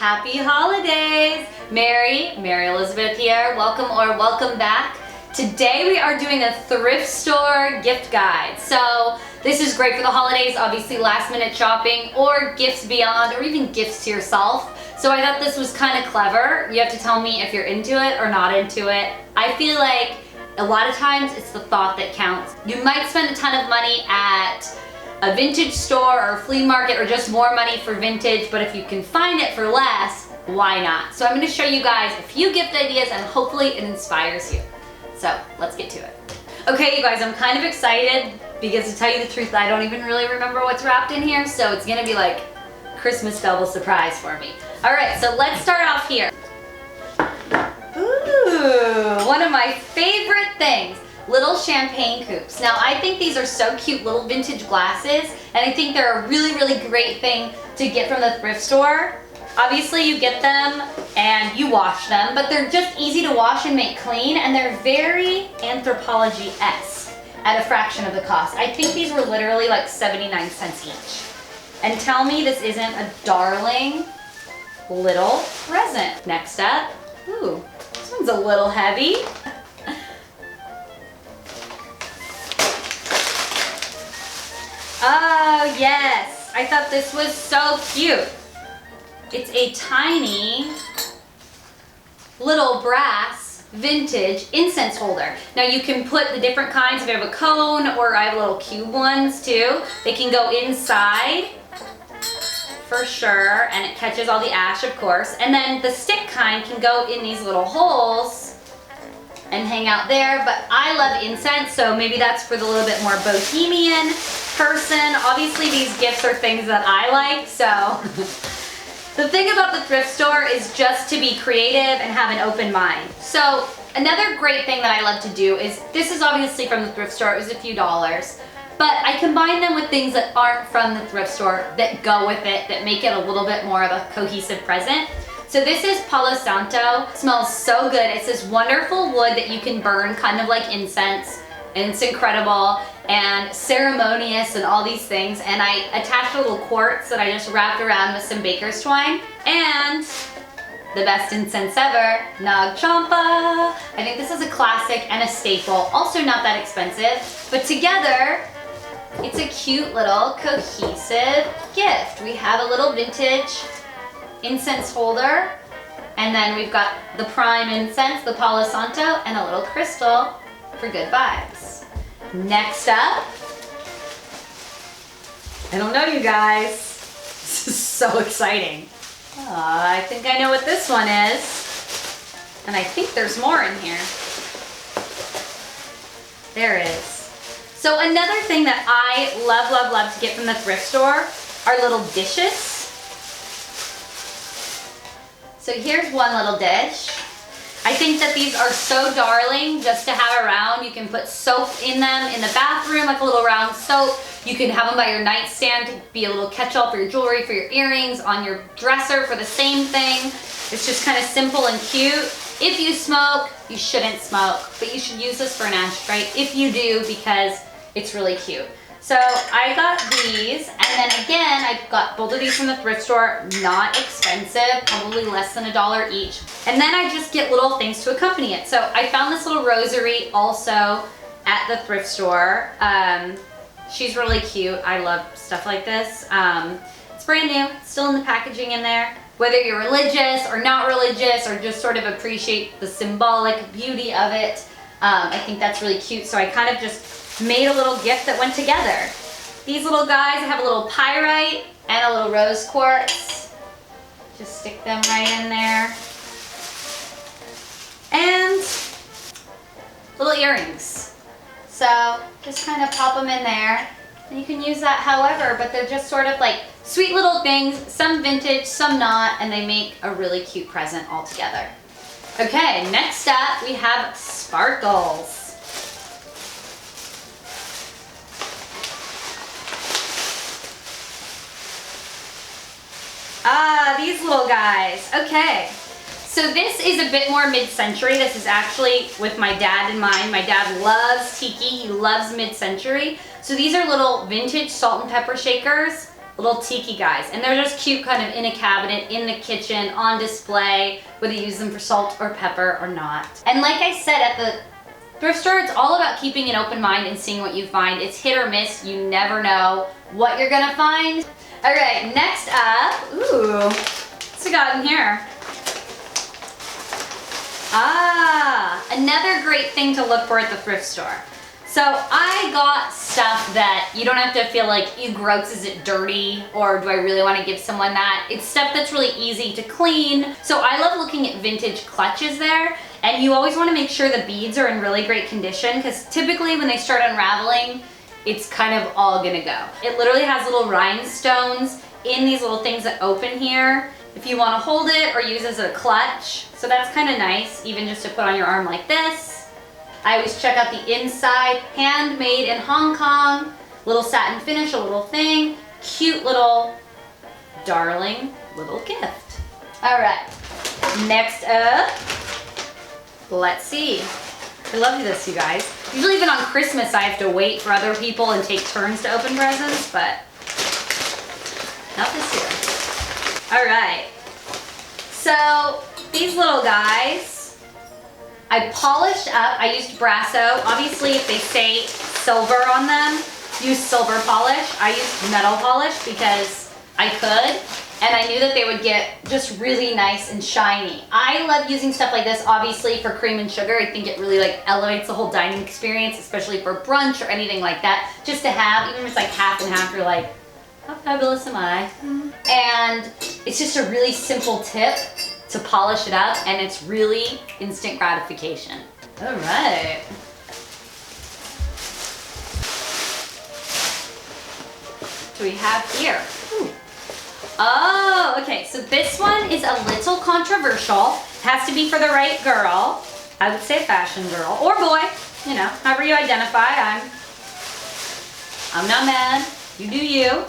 happy holidays. Mary Elizabeth here. Welcome back. Today we are doing a thrift store gift guide. So this is great for the holidays, obviously last minute shopping or gifts beyond or even gifts to yourself. So I thought this was kind of clever. You have to tell me if you're into it or not into it. I feel like a lot of times it's the thought that counts. You might spend a ton of money at a vintage store or a flea market or just more money for vintage, but if you can find it for less, why not? So I'm going to show you guys a few gift ideas and hopefully it inspires you. So let's get to it. Okay, you guys, I'm kind of excited because to tell you the truth, I don't even really remember what's wrapped in here, so it's gonna be like Christmas double surprise for me. All right, so let's start off here. Ooh, one of my favorite things, little champagne coupes. Now, I think these are so cute, little vintage glasses, and I think they're a really, really great thing to get from the thrift store. Obviously, you get them and you wash them, but they're just easy to wash and make clean, and they're very Anthropologie-esque at a fraction of the cost. I think these were literally like 79 cents each. And tell me this isn't a darling little present. Next up, ooh, this one's a little heavy. Oh yes, I thought this was so cute. It's a tiny little brass vintage incense holder. Now you can put the different kinds, if you have a cone or I have little cube ones too, they can go inside for sure, and it catches all the ash of course. And then the stick kind can go in these little holes and hang out there, but I love incense, so maybe that's for the little bit more bohemian person. Obviously these gifts are things that I like, so the thing about the thrift store is just to be creative and have an open mind. So another great thing that I love to do is, this is obviously from the thrift store, it was a few dollars, but I combine them with things that aren't from the thrift store that go with it, that make it a little bit more of a cohesive present. So this is Palo Santo. It smells so good. It's this wonderful wood that you can burn kind of like incense, and it's incredible and ceremonious and all these things. And I attached a little quartz that I just wrapped around with some baker's twine, and the best incense ever, Nag Champa. I think this is a classic and a staple, also not that expensive, but together it's a cute little cohesive gift. We have a little vintage incense holder, and then we've got the prime incense, the Palo Santo, and a little crystal for good vibes. Next up, I don't know you guys, this is so exciting. I think I know what this one is, and I think there's more in here. There is. So another thing that I love to get from the thrift store are little dishes. So here's one little dish. I think that these are so darling just to have around. You can put soap in them in the bathroom, like a little round soap. You can have them by your nightstand to be a little catch-all for your jewelry, for your earrings, on your dresser for the same thing. It's just kind of simple and cute. If you smoke, you shouldn't smoke, but you should use this for an ashtray if you do, because it's really cute. So I got these, and then again, I got both of these from the thrift store, not expensive, probably less than $1 each. And then I just get little things to accompany it. So I found this little rosary also at the thrift store. She's really cute. I love stuff like this. It's brand new, still in the packaging in there. Whether you're religious or not religious, or just sort of appreciate the symbolic beauty of it, I think that's really cute. So I kind of just made a little gift that went together. These little guys have a little pyrite and a little rose quartz. Just stick them right in there. And little earrings. So just kind of pop them in there. And you can use that however, but they're just sort of like sweet little things, some vintage, some not, and they make a really cute present all together. Okay, next up we have sparkles. Ah, these little guys. Okay, so this is a bit more mid-century. This is actually with my dad in mind. My dad loves tiki. He loves mid-century. So these are little vintage salt and pepper shakers. little tiki guys. And they're just cute kind of in a cabinet, in the kitchen, on display, whether you use them for salt or pepper or not. And like I said, at the thrift store, it's all about keeping an open mind and seeing what you find. It's hit or miss. You never know what you're gonna find. All right, next up, ooh, what's we got in here? Ah, another great thing to look for at the thrift store. So I got stuff that you don't have to feel like, ew, gross, is it dirty? Or do I really want to give someone that? It's stuff that's really easy to clean. So I love looking at vintage clutches there. And you always want to make sure the beads are in really great condition, because typically when they start unraveling, it's kind of all gonna go. It literally has little rhinestones in these little things that open here if you want to hold it or use it as a clutch. So that's kind of nice, even just to put on your arm like this. I always check out the inside, handmade in Hong Kong, little satin finish, a little thing, cute little, darling little gift. All right, next up, let's see. I love this, you guys. Usually even on Christmas, I have to wait for other people and take turns to open presents, but not this year. All right. So these little guys, I polished up. I used Brasso. Obviously, if they say silver on them, use silver polish. I used metal polish because I could. And I knew that they would get just really nice and shiny. I love using stuff like this, obviously, for cream and sugar. I think it really like elevates the whole dining experience, especially for brunch or anything like that. Just to have, even if it's like half and half, you're like, how fabulous am I? And it's just a really simple tip to polish it up, and it's really instant gratification. All right. What do we have here? Ooh. Oh, okay, so this one is a little controversial. It has to be for the right girl. I would say fashion girl or boy, you know, however you identify. I'm not mad, you do you.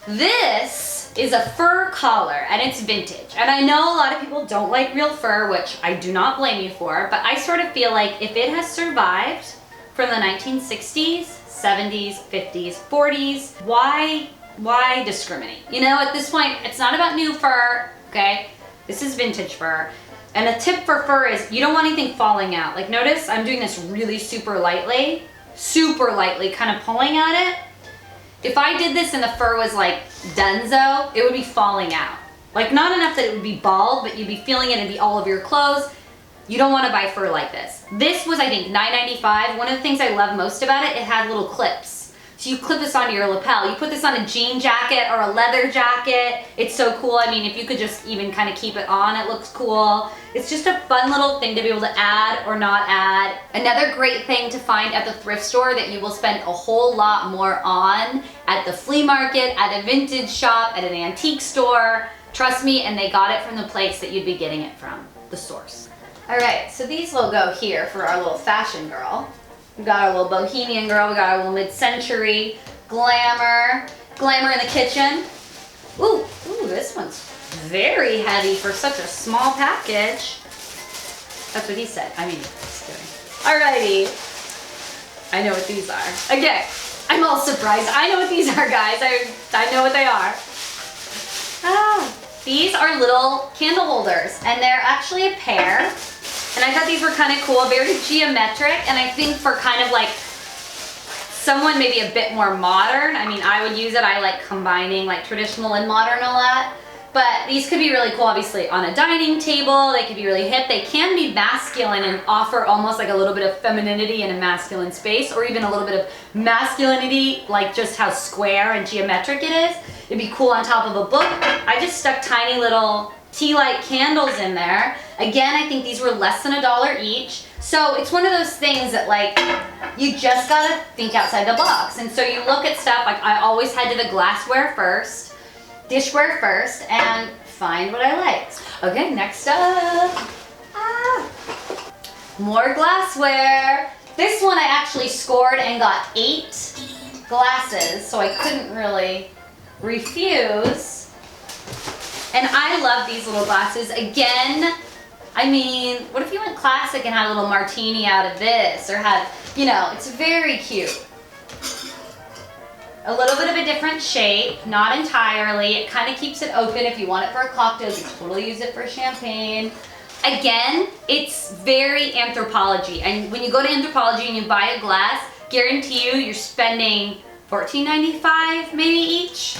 This is a fur collar and it's vintage. And I know a lot of people don't like real fur, which I do not blame you for, but I sort of feel like if it has survived from the 1960s, 70s, 50s, 40s, why discriminate? You know, at this point, it's not about new fur, okay? This is vintage fur. And a tip for fur is you don't want anything falling out. Like notice I'm doing this really super lightly, kind of pulling at it. If I did this and the fur was like dunzo, it would be falling out. Like not enough that it would be bald, but you'd be feeling it and be all over your clothes. You don't want to buy fur like this. This was, I think, $9.95. One of the things I love most about it, it had little clips. So you clip this onto your lapel. You put this on a jean jacket or a leather jacket. It's so cool. I mean, if you could just even kind of keep it on, it looks cool. It's just a fun little thing to be able to add or not add. Another great thing to find at the thrift store that you will spend a whole lot more on at the flea market, at a vintage shop, at an antique store. Trust me, and they got it from the place that you'd be getting it from, the source. All right, so these will go here for our little fashion girl. We got our little bohemian girl, we got our little mid-century glamour in the kitchen. Ooh, this one's very heavy for such a small package. That's what he said. I mean, just kidding. Alrighty. I know what these are. Okay, I'm all surprised. I know what these are, guys. I know what they are. These are little candle holders, and they're actually a pair. And I thought these were kind of cool, very geometric, and I think for kind of like someone maybe a bit more modern, I mean, I would use it. I like combining like traditional and modern a lot. But these could be really cool, obviously, on a dining table. They could be really hip. They can be masculine and offer almost like a little bit of femininity in a masculine space, or even a little bit of masculinity, like just how square and geometric it is. It'd be cool on top of a book. I just stuck tiny little tea light candles in there. Again, I think these were less than $1 each. So it's one of those things that like, you just gotta think outside the box. And so you look at stuff, like I always head to the glassware first, dishware first, and find what I like. Okay, next up. More glassware. This one I actually scored and got 8 glasses, so I couldn't really refuse. And I love these little glasses. Again, I mean, what if you went classic and had a little martini out of this, or had, you know, it's very cute. A little bit of a different shape, not entirely. It kind of keeps it open. If you want it for a cocktail, you can totally use it for champagne. Again, it's very Anthropologie. And when you go to Anthropologie and you buy a glass, guarantee you, you're spending $14.95 maybe each.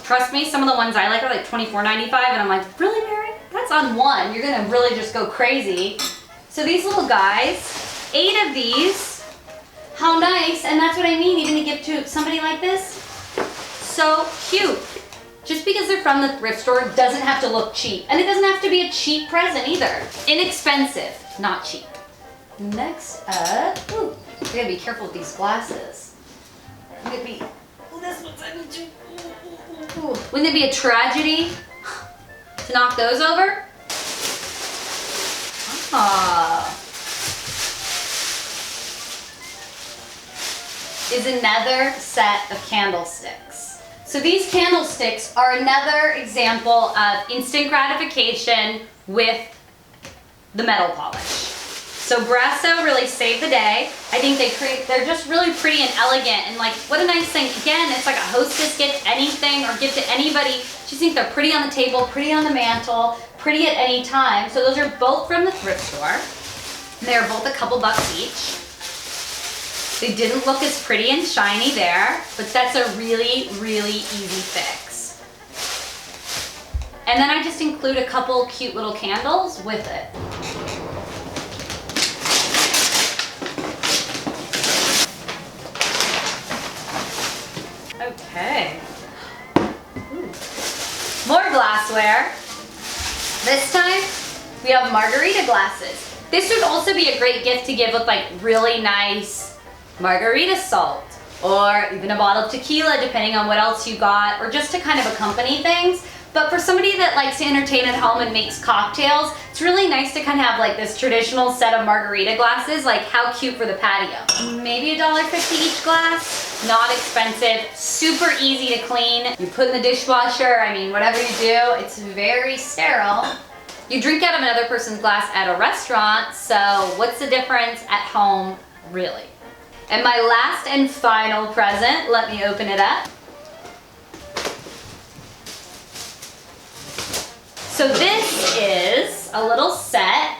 Trust me, some of the ones I like are like $24.95, and I'm like, really, Mary? That's on one. You're gonna really just go crazy. So these little guys, 8 of these. How nice, and that's what I mean, even to give to somebody like this. So cute. Just because they're from the thrift store doesn't have to look cheap. And it doesn't have to be a cheap present either. Inexpensive, not cheap. Next up, ooh, I gotta be careful with these glasses. Wouldn't it be, oh, this one's on too. Wouldn't it be a tragedy to knock those over? Ah. Is another set of candlesticks. So these candlesticks are another example of instant gratification with the metal polish. So Brasso really saved the day. I think they're just really pretty and elegant, and like, what a nice thing. Again, it's like a hostess gift, anything, or give to anybody. Just think they're pretty on the table, pretty on the mantle, pretty at any time. So those are both from the thrift store. They're both a couple bucks each. They didn't look as pretty and shiny there, but that's a really, really easy fix. And then I just include a couple cute little candles with it. Okay. Ooh. More glassware. This time, we have Margarita Glasses. This would also be a great gift to give with like really nice margarita salt, or even a bottle of tequila, depending on what else you got, or just to kind of accompany things. But for somebody that likes to entertain at home and makes cocktails, it's really nice to kind of have like this traditional set of margarita glasses. Like, how cute for the patio. Maybe $1.50 each glass. Not expensive, super easy to clean. You put in the dishwasher, I mean, whatever you do, it's very sterile. You drink out of another person's glass at a restaurant, so what's the difference at home, really? And my last and final present, let me open it up. So this is a little set,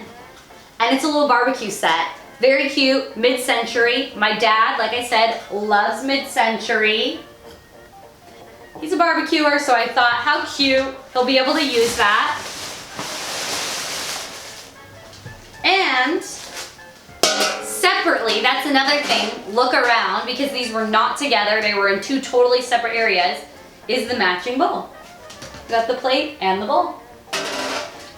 and it's a little barbecue set. Very cute, mid-century. My dad, like I said, loves mid-century. He's a barbecuer, so I thought, how cute, he'll be able to use that. And separately, that's another thing, look around, because these were not together, they were in 2 totally separate areas, is the matching bowl. You got the plate and the bowl.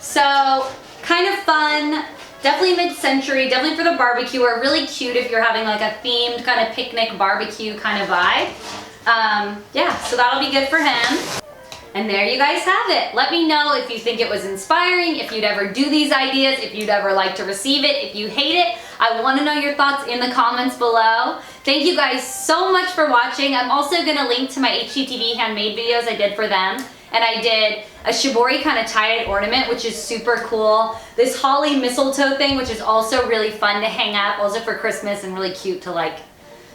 So, kind of fun, definitely mid-century, definitely for the barbecuer, really cute if you're having like a themed kind of picnic barbecue kind of vibe. Yeah, so that'll be good for him. And there you guys have it. Let me know if you think it was inspiring, if you'd ever do these ideas, if you'd ever like to receive it, if you hate it. I want to know your thoughts in the comments below. Thank you guys so much for watching. I'm also going to link to my HGTV Handmade videos I did for them. And I did a shibori kind of tie-dye ornament, which is super cool. This holly mistletoe thing, which is also really fun to hang up, also for Christmas, and really cute to like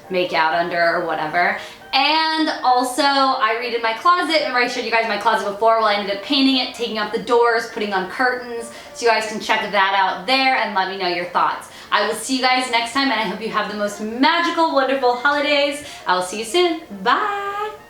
make out under or whatever. And also, I redid my closet. Remember I showed you guys my closet before? Well, I ended up painting it, taking out the doors, putting on curtains. So you guys can check that out there and let me know your thoughts. I will see you guys next time, and I hope you have the most magical, wonderful holidays. I will see you soon. Bye!